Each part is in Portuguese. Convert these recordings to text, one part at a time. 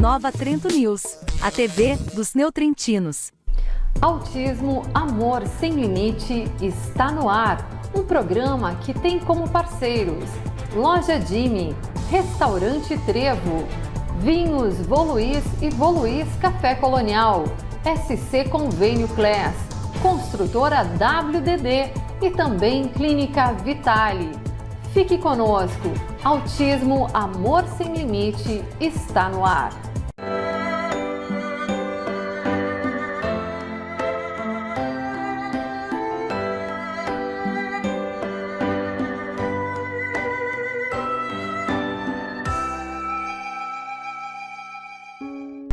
Nova Trento News, a TV dos neotrentinos. Autismo Amor Sem Limite está no ar. Um programa que tem como parceiros Loja Jimmy, Restaurante Trevo, Vinhos Voluís e Voluís Café Colonial, SC Convênio Class, Construtora WDD e também Clínica Vitale. Fique conosco, Autismo Amor Sem Limite está no ar.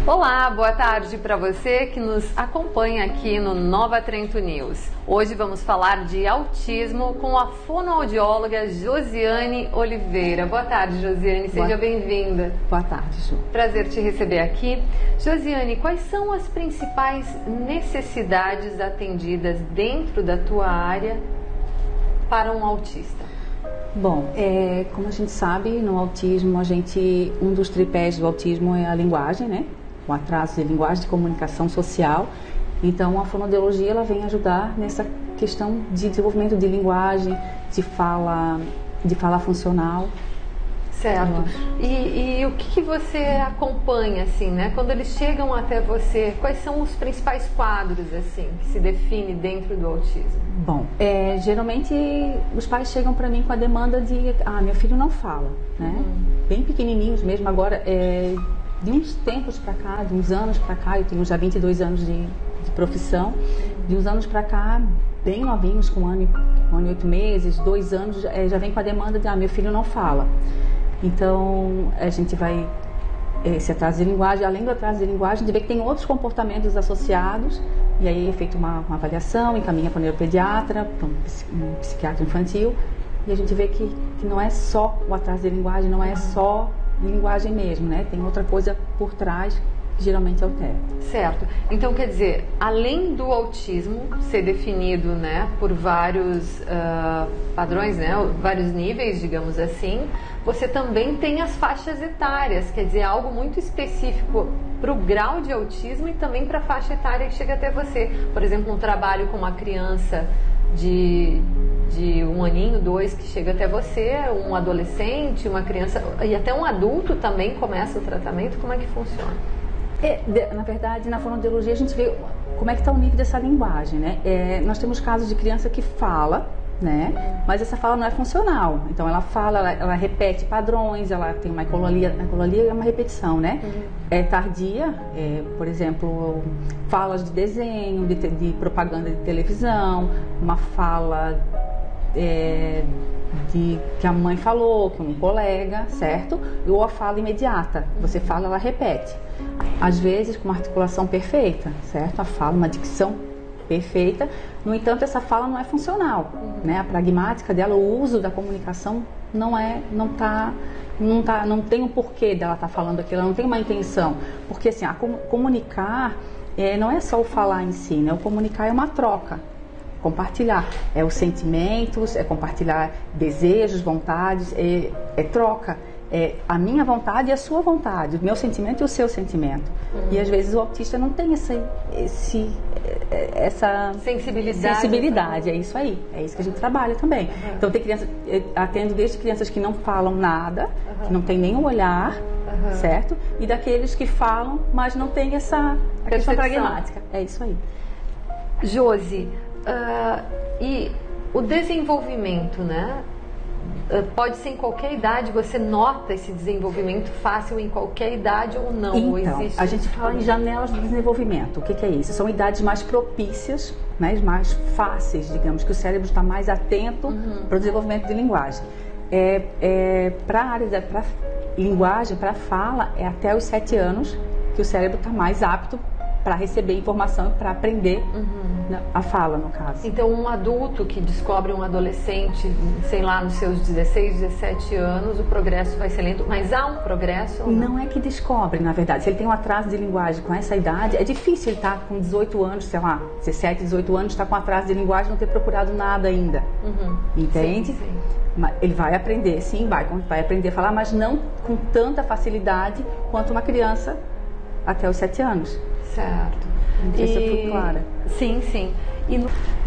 Olá, boa tarde para você que nos acompanha aqui no Nova Trento News. Hoje vamos falar de autismo com a fonoaudióloga Josiane Oliveira. Boa tarde, Josiane, seja bem-vinda. Boa tarde, Ju. Prazer te receber aqui. Josiane, quais são as principais necessidades atendidas dentro da tua área para um autista? Bom, como a gente sabe, no autismo, um dos tripés do autismo é a linguagem, né? O atraso de linguagem, de comunicação social. Então, a fonoaudiologia ela vem ajudar nessa questão de desenvolvimento de linguagem, de fala funcional. Certo. E o que você acompanha, assim, né? Quando eles chegam até você, quais são os principais quadros, assim, que se define dentro do autismo? Bom, geralmente os pais chegam para mim com a demanda de, meu filho não fala, né? Bem pequenininhos mesmo, agora, de uns tempos para cá, de uns anos para cá, eu tenho já 22 anos de profissão, de uns anos para cá, bem novinhos, com 1 ano e 8 meses, 2 anos, já vem com a demanda de, meu filho não fala. Então, a gente vai, esse atraso de linguagem, além do atraso de linguagem, a gente vê que tem outros comportamentos associados, e aí é feita uma avaliação, encaminha para o neuropediatra, para um psiquiatra infantil, e a gente vê que não é só o atraso de linguagem, não é só linguagem mesmo, né? Tem outra coisa por trás que geralmente altera. Certo. Então, quer dizer, além do autismo ser definido, né, por vários padrões, né, vários níveis, digamos assim, você também tem as faixas etárias, quer dizer, algo muito específico para o grau de autismo e também para a faixa etária que chega até você. Por exemplo, um trabalho com uma criança de 1 aninho, 2, que chega até você, um adolescente, uma criança e até um adulto também começa o tratamento. Como é que funciona? Na verdade, na fonoaudiologia a gente vê como é que está o nível dessa linguagem, né? Nós temos casos de criança que fala, né? Mas essa fala não é funcional. Então ela fala, ela repete padrões, ela tem uma ecolalia é uma repetição, né? É tardia, por exemplo, falas de desenho, de propaganda de televisão, uma fala que a mãe falou, que um colega, certo? Ou a fala imediata, você fala, ela repete. Às vezes com uma articulação perfeita, certo? A fala, uma dicção perfeita. No entanto, essa fala não é funcional, né? A pragmática dela, o uso da comunicação não tem um porquê dela estar falando aquilo, ela não tem uma intenção. Porque assim, comunicar não é só o falar em si, né? O comunicar é uma troca. Compartilhar os sentimentos, compartilhar desejos, vontades, troca. A minha vontade e a sua vontade, o meu sentimento e o seu sentimento. E às vezes o autista não tem essa sensibilidade. É isso aí, é isso que a gente trabalha também. Então tem crianças, atendo desde crianças que não falam nada, que não tem nem o olhar, certo? E daqueles que falam, mas não tem essa questão pragmática. É isso aí. Josi, e o desenvolvimento, né? Pode ser em qualquer idade, você nota esse desenvolvimento fácil em qualquer idade ou não? Então, ou existe a gente fala em janelas de desenvolvimento. O que é isso? São idades mais propícias, né, mais fáceis, digamos, que o cérebro está mais atento para o desenvolvimento de linguagem. Para a área para linguagem, para fala, é até os 7 anos que o cérebro está mais apto para receber informação e para aprender a fala, no caso. Então, um adulto que descobre um adolescente, sei lá, nos seus 16, 17 anos, o progresso vai ser lento, mas há um progresso? Não é que descobre, na verdade. Se ele tem um atraso de linguagem com essa idade, é difícil ele estar com 18 anos, sei lá, 17, 18 anos, estar com atraso de linguagem e não ter procurado nada ainda. Entende? Sim, sim. Ele vai aprender, sim, vai aprender a falar, mas não com tanta facilidade quanto uma criança até os 7 anos. Certo. Não sei se eu fui clara. Sim, sim.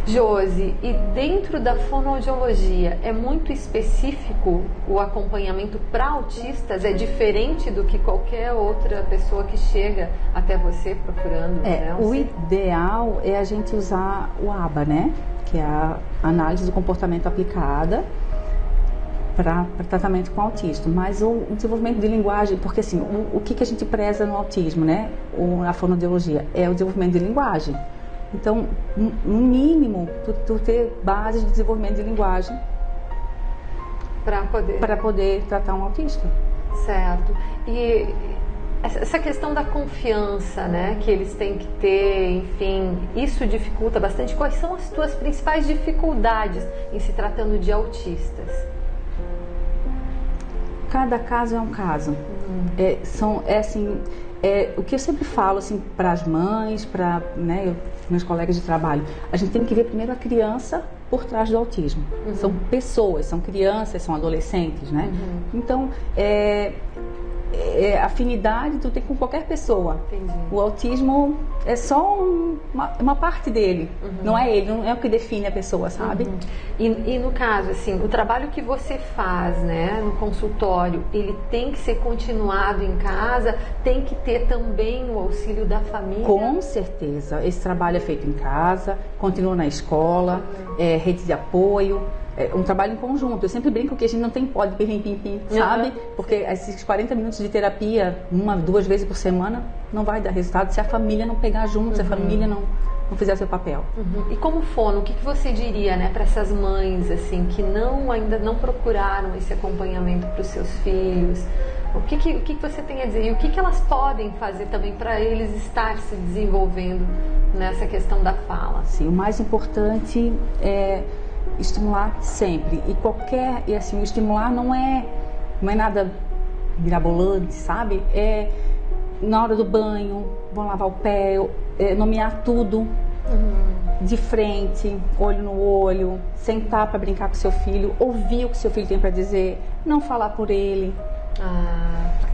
Josi, e dentro da fonoaudiologia, é muito específico o acompanhamento para autistas? É diferente do que qualquer outra pessoa que chega até você procurando? O ideal é a gente usar o ABA, né? Que é a análise do comportamento aplicada para tratamento com autismo. Mas o desenvolvimento de linguagem, porque assim, o que a gente preza no autismo, né? Na fonoaudiologia, é o desenvolvimento de linguagem. Então, no mínimo, tu ter bases de desenvolvimento de linguagem para poder tratar um autista. Certo. E essa questão da confiança, né, que eles têm que ter, enfim, isso dificulta bastante. Quais são as tuas principais dificuldades em se tratando de autistas? Cada caso é um caso. O que eu sempre falo assim para as mães, para meus colegas de trabalho, a gente tem que ver primeiro a criança por trás do autismo. São pessoas, são crianças, são adolescentes, né? Então, afinidade tu tem com qualquer pessoa. Entendi. O autismo é só uma parte dele, não é ele, não é o que define a pessoa, sabe? E no caso, assim, o trabalho que você faz, né, no consultório, ele tem que ser continuado em casa, tem que ter também o auxílio da família? Com certeza, esse trabalho é feito em casa, continua na escola, rede de apoio. É um trabalho em conjunto. Eu sempre brinco que a gente não tem pó de pim-pim-pim, sabe? Porque esses 40 minutos de terapia, 1, 2 vezes por semana, não vai dar resultado se a família não pegar junto, se a família não fizer seu papel. E como fono, o que você diria, né, para essas mães assim que ainda não procuraram esse acompanhamento para os seus filhos? O que você tem a dizer? E o que elas podem fazer também para eles estar se desenvolvendo nessa questão da fala? Sim, o mais importante é estimular sempre. E assim, o estimular não é nada mirabolante, sabe? É na hora do banho, vão lavar o pé, nomear tudo de frente, olho no olho, sentar para brincar com seu filho, ouvir o que seu filho tem para dizer, não falar por ele.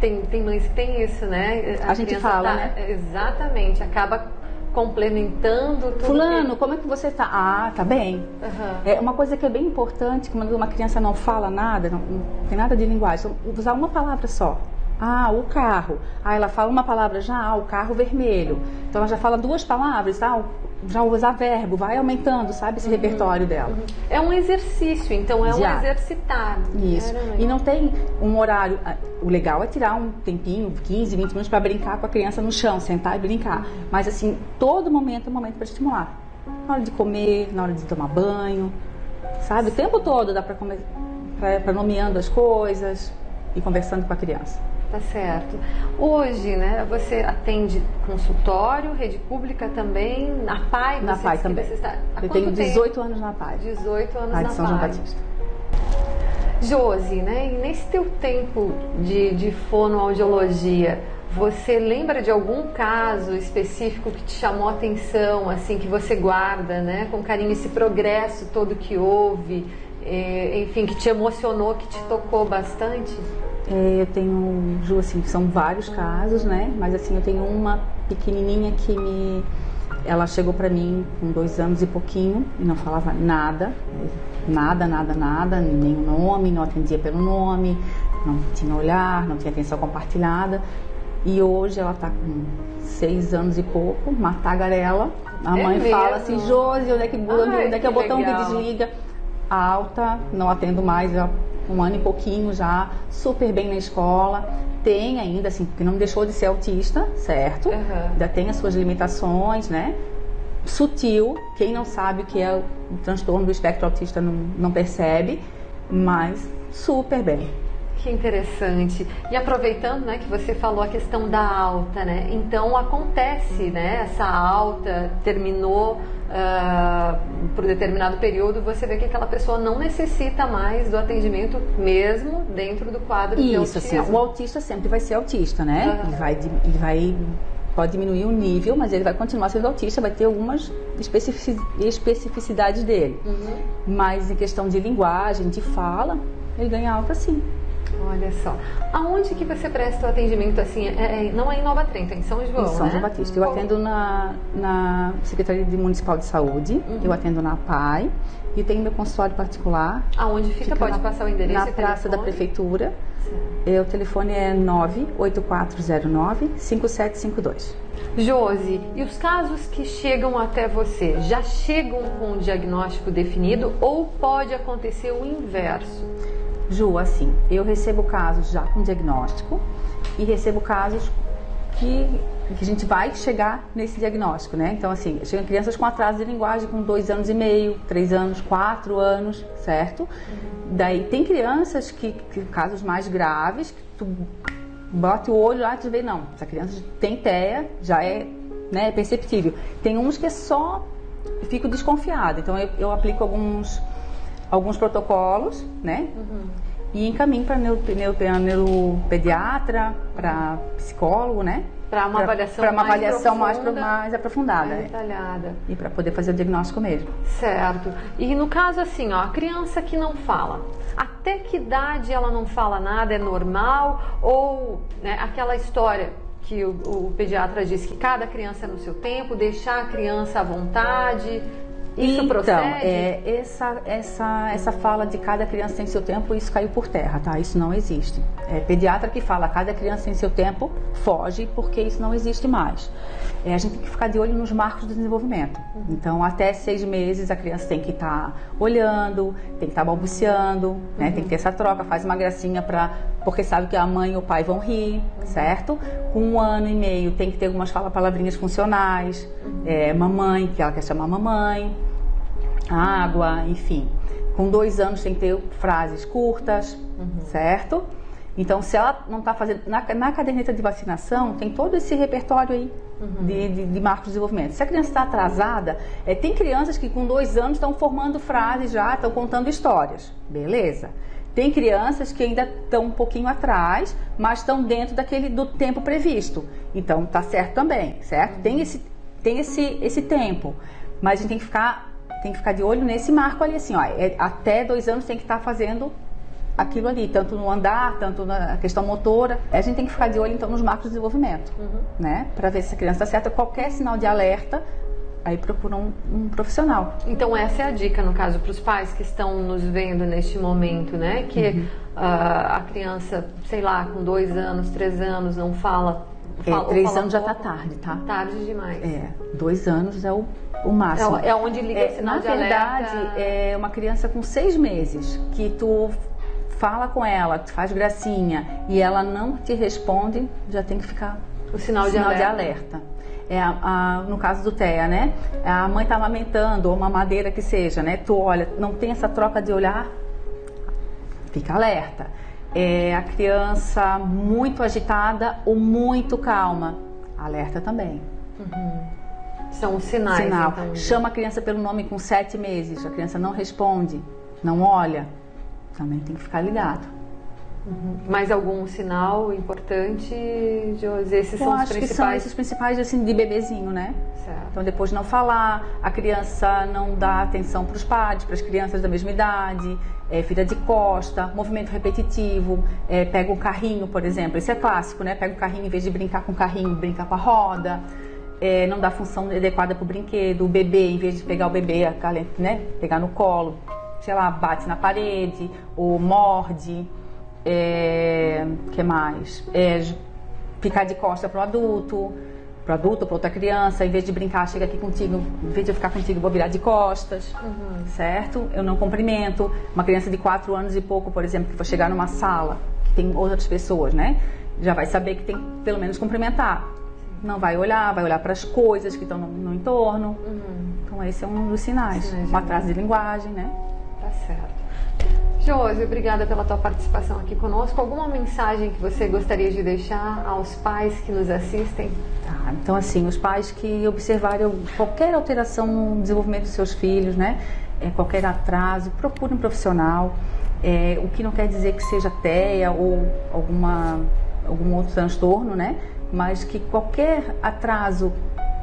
Tem mães que tem isso, né? A gente fala, né? Exatamente, acaba complementando tudo. Fulano, como é que você tá? Tá bem. É uma coisa que é bem importante, quando uma criança não fala nada, não tem nada de linguagem, usar uma palavra só. O carro. Ela fala uma palavra já, o carro vermelho. Então ela já fala 2 palavras, já usar verbo, vai aumentando, sabe, esse repertório dela. É um exercício, então é um exercitar. Isso. E não tem um horário. O legal é tirar um tempinho, 15, 20 minutos para brincar com a criança no chão, sentar e brincar. Mas assim, todo momento é um momento para estimular. Na hora de comer, na hora de tomar banho, sabe? O tempo todo dá para nomeando as coisas e conversando com a criança. Tá certo. Hoje, né, você atende consultório, rede pública também, na PAI? Na PAI também. Eu tenho 18 anos na PAI. 18 anos PAI na de São João Batista. Josi, né, e nesse teu tempo de fonoaudiologia, você lembra de algum caso específico que te chamou a atenção, assim, que você guarda, né, com carinho, esse progresso todo que houve, enfim, que te emocionou, que te tocou bastante? Eu tenho, Ju, assim, são vários casos, né? Mas assim, eu tenho uma pequenininha que ela chegou pra mim com 2 anos e pouquinho e não falava nada, nem o nome, não atendia pelo nome, não tinha olhar, não tinha atenção compartilhada. E hoje ela tá com 6 anos e pouco, uma tagarela. A mãe fala assim, Josi, onde é que é o botão que desliga? Alta, não atendo mais, 1 ano e pouquinho já, super bem na escola, tem ainda, assim, porque não deixou de ser autista, certo? Ainda tem as suas limitações, né? Sutil, quem não sabe o que é o transtorno do espectro autista não percebe, mas super bem. Que interessante. E aproveitando, né, que você falou a questão da alta, né? Então acontece, né? Essa alta terminou por determinado período, você vê que aquela pessoa não necessita mais do atendimento mesmo dentro do quadro de autismo. Isso, assim, o autista sempre vai ser autista, né? Pode diminuir o nível, mas ele vai continuar sendo autista, vai ter algumas especificidades dele. Mas em questão de linguagem, de fala, ele ganha alta sim. Olha só. Aonde que você presta o atendimento assim? Não é em Nova Trento, é em São João, Em São né? João Batista. Eu atendo na Secretaria Municipal de Saúde, eu atendo na PAI e tenho meu consultório particular. Aonde fica? Pode passar o endereço na e Praça da telefone? Prefeitura. O telefone é 98409-5752. Josi, e os casos que chegam até você, já chegam com um diagnóstico definido ou pode acontecer o inverso? Ju, assim, eu recebo casos já com diagnóstico e recebo casos que a gente vai chegar nesse diagnóstico, né? Então, assim, chegam crianças com atraso de linguagem com 2 anos e meio, 3 anos, 4 anos, certo? Daí tem crianças que casos mais graves, que tu bota o olho lá e tu vê, não, essa criança tem TEA, já é, né, perceptível. Tem uns que é só, fico desconfiada, então eu aplico alguns protocolos, né? E encaminho para neuropediatra, para psicólogo, né? Para uma avaliação, mais aprofundada, mais detalhada. E para poder fazer o diagnóstico mesmo. Certo. E no caso assim, ó, a criança que não fala, até que idade ela não fala nada, é normal? Ou, né, aquela história que o pediatra diz que cada criança é no seu tempo, deixar a criança à vontade... Isso procede? Então, essa fala de cada criança tem seu tempo, isso caiu por terra, tá? Isso não existe. Pediatra que fala cada criança tem seu tempo, foge, porque isso não existe mais. A gente tem que ficar de olho nos marcos do desenvolvimento. Então, até 6 meses a criança tem que estar olhando, tem que estar balbuciando, né? Tem que ter essa troca, faz uma gracinha porque sabe que a mãe e o pai vão rir, certo? Com 1 ano e meio tem que ter algumas palavrinhas funcionais, mamãe, que ela quer chamar mamãe, água, enfim. Com 2 anos tem que ter frases curtas, certo? Então, se ela não está fazendo... Na caderneta de vacinação, tem todo esse repertório aí de marcos de desenvolvimento. Se a criança está atrasada, tem crianças que com 2 anos estão formando frases já, estão contando histórias. Beleza. Tem crianças que ainda estão um pouquinho atrás, mas estão dentro do tempo previsto. Então, tá certo também, certo? Tem esse tempo. Mas a gente tem que ficar de olho nesse marco ali, assim, ó. Até 2 anos tem que estar fazendo aquilo ali, tanto no andar, tanto na questão motora. A gente tem que ficar de olho, então, nos marcos de desenvolvimento, né? Para ver se a criança está certa. Qualquer sinal de alerta, aí procura um profissional. Então essa é a dica, no caso, para os pais que estão nos vendo neste momento, né? Que a criança, sei lá, com 2 anos, 3 anos, não fala... 3 anos já tá tarde, tá? Tarde demais. 2 anos é o máximo. É onde liga o sinal de alerta. Na verdade, é uma criança com 6 meses que tu fala com ela, tu faz gracinha e ela não te responde, já tem que ficar o sinal de alerta. No caso do TEA, né? A mãe tá amamentando, ou mamadeira que seja, né? Tu olha, não tem essa troca de olhar, fica alerta. A criança muito agitada ou muito calma, alerta também. São os sinais. Então, chama a criança pelo nome com 7 meses, a criança não responde, não olha, também tem que ficar ligado. Mais algum sinal importante, Josi? Esses são os principais? Que são esses principais, assim, de bebezinho, né? Certo. Então, depois de não falar, a criança não dá atenção para os pais, para as crianças da mesma idade, vira de costa, movimento repetitivo, pega um carrinho, por exemplo. Isso é clássico, né? Pega o carrinho, em vez de brincar com o carrinho, brinca com a roda. Não dá função adequada para o brinquedo. O bebê, em vez de pegar o bebê, né? Pegar no colo, sei lá, bate na parede, ou morde. Que mais? Ficar de costa para o adulto, para outra criança, em vez de brincar, chega aqui contigo, em vez de eu ficar contigo, vou virar de costas, certo? Eu não cumprimento. Uma criança de 4 anos e pouco, por exemplo, que for chegar numa sala que tem outras pessoas, né? Já vai saber que tem que pelo menos cumprimentar. Não vai olhar para as coisas que estão no entorno. Então esse é um dos sinais. Um atraso de linguagem, né? Tá certo. Josi, obrigada pela tua participação aqui conosco. Alguma mensagem que você gostaria de deixar aos pais que nos assistem? Então, assim, os pais que observarem qualquer alteração no desenvolvimento dos seus filhos, né? Qualquer atraso, procure um profissional. O que não quer dizer que seja TEA ou algum outro transtorno, né? Mas que qualquer atraso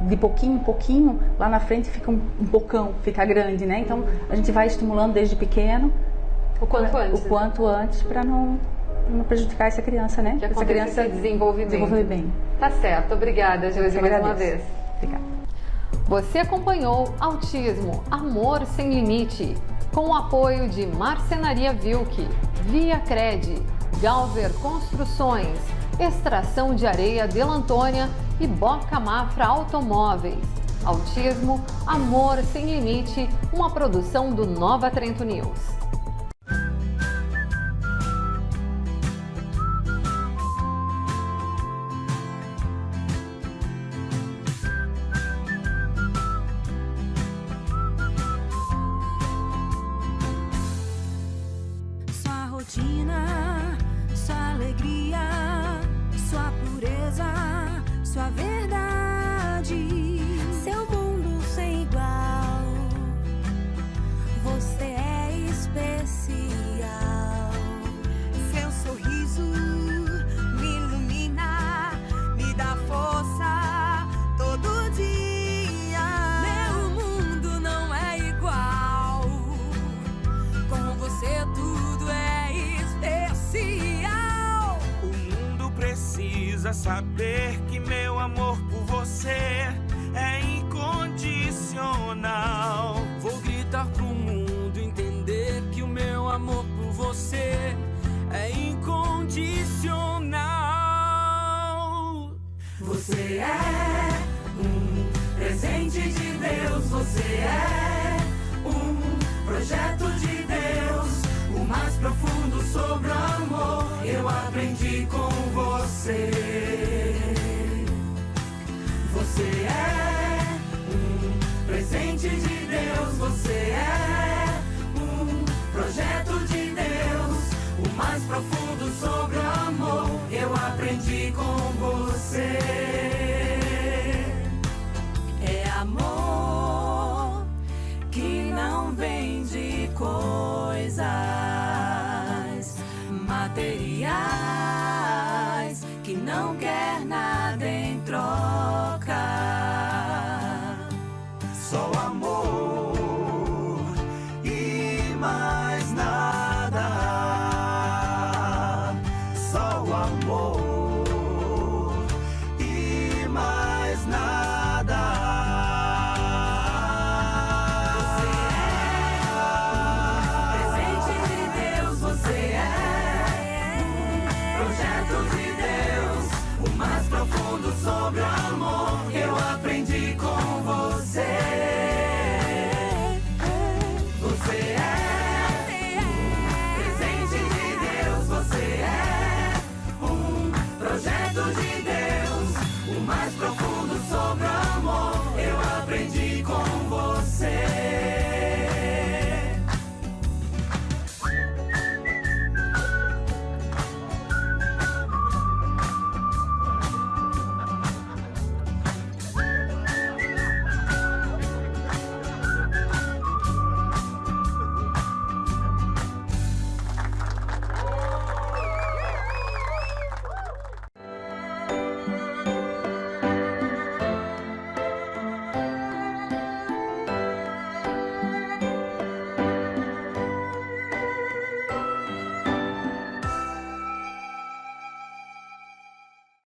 de pouquinho em pouquinho, lá na frente fica um bocão, fica grande, né? Então, a gente vai estimulando desde pequeno, o quanto antes para não prejudicar essa criança, né? Que essa criança desenvolver bem. Tá certo, obrigada, Josi, mais uma vez. Obrigada. Você acompanhou Autismo, Amor Sem Limite, com o apoio de Marcenaria Vilk, Via Cred, Galver Construções, Extração de Areia Delantônia e Boca Mafra Automóveis. Autismo, Amor Sem Limite, uma produção do Nova Trento News. Sua rotina, sua alegria, sua pureza, sua verdade, seu mundo sem igual. Você é especial. Seu sorriso me ilumina, me dá força todo dia. Meu mundo não é igual. Com você tudo é especial. O mundo precisa saber que meu amor por você é incondicional. Vou gritar pro mundo entender que o meu amor por você é incondicional. Você é um presente de Deus, você é um projeto de Deus, o mais profundo sobre o amor eu aprendi com você. Você é um presente de Deus, você é um projeto de Deus, o mais profundo sobre o amor eu aprendi com você. É amor que não vem de coisas materiais.